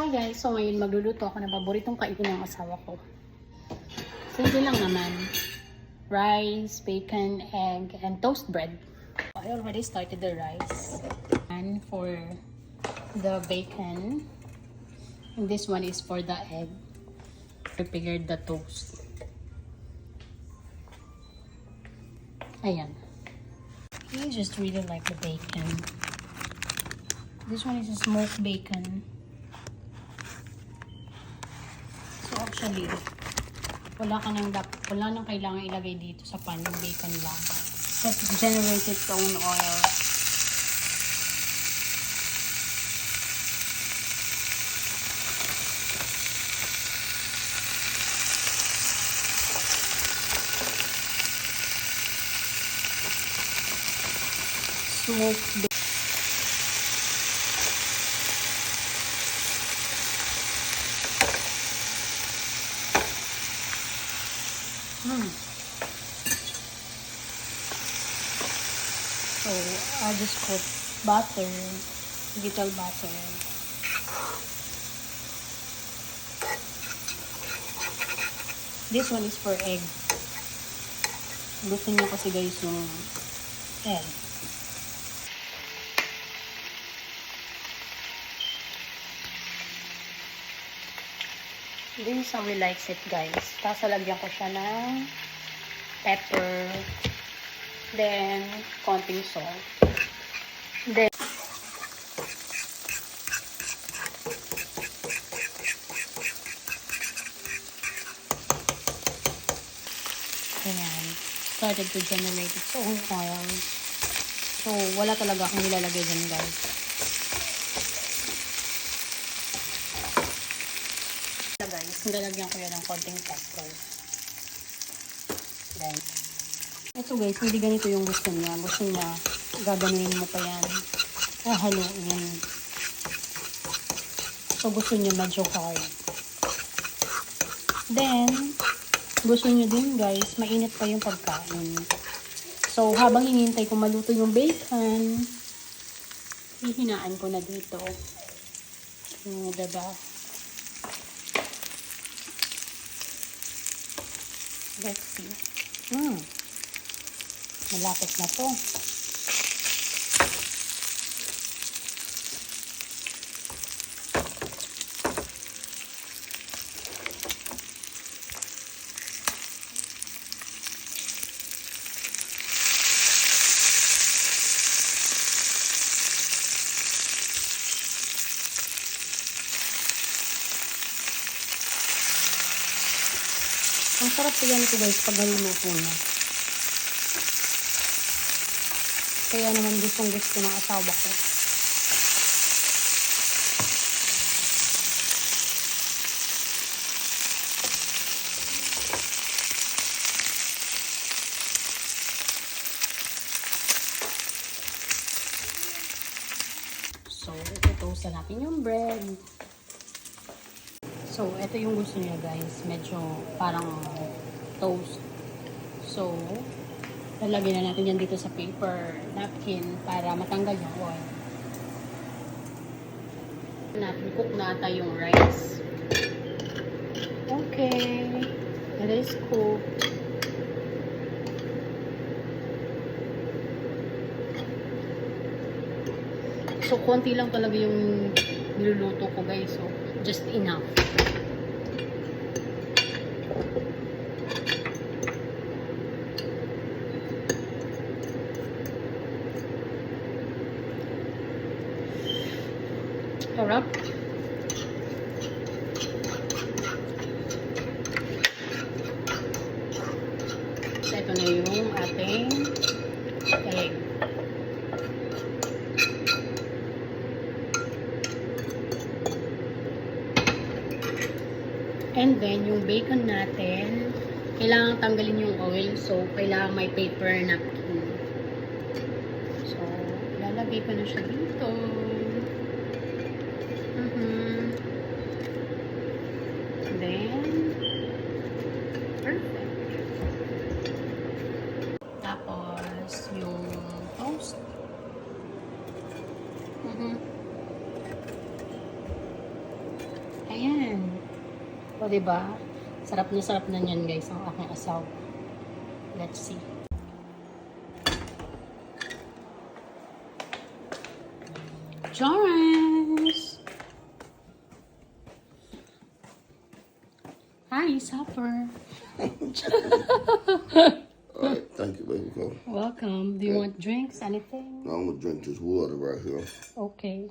Hi guys! So ngayon magluluto ako ng paboritong kainin ng asawa ko. Simple lang naman. Rice, bacon, egg, and toast bread. I already started the rice. And for the bacon. And this one is for the egg. Prepared the toast. Ayan. I just really like the bacon. This one is a smoked bacon. So actually, wala nang kailangan ilagay dito sa pan, yung bacon lang. Just generate its own oil. Smoked bacon. So, I'll just put butter, little butter. This one is for egg. Gusto niyo kasi guys yung egg. This is how we likes it guys. Tapos lagyan ko siya ng pepper. Then, konting salt. Then, ayan. Started to generate its own oil. So, wala talaga akong nilalagay dyan guys. Guys, nilalagyan ko yan ng konting pepper. Then, ito guys, hindi ganito yung gusto niya. Gusto niya, gaganunin mo pa yan. Haluin. So, gusto niya medyo hard. Then, gusto niya din guys, mainit pa yung pagkain. So, habang hinihintay ko maluto yung bacon, hihinaan ko na dito. Diba? Let's see. Malapit na to. Ang sarap yan ito guys pag naluluto na. Kaya naman gustong gusto ng asawa ko. So, ito natin yung bread. So, ito yung gusto niya guys. Medyo parang toast. So, lalagyan na natin yan dito sa paper napkin para matanggal yung oil. Cook na ata yung rice. Okay. It is cooked. So, konti lang talaga yung niluluto ko guys. So, just enough. Sarap. Ito na yung ating egg. And then, yung bacon natin, kailangan tanggalin yung oil. So, kailangan may paper napkin. So, lalagay ko na siya dito. Then, perfect. Tapos, yung toast. O, diba? Sarap na niyan, guys, ang aking asawa. Let's see. Charles! Hi, supper. Alright, thank you, baby girl. Welcome. Do you want drinks? Anything? Now I'm gonna drink this water right here. Okay.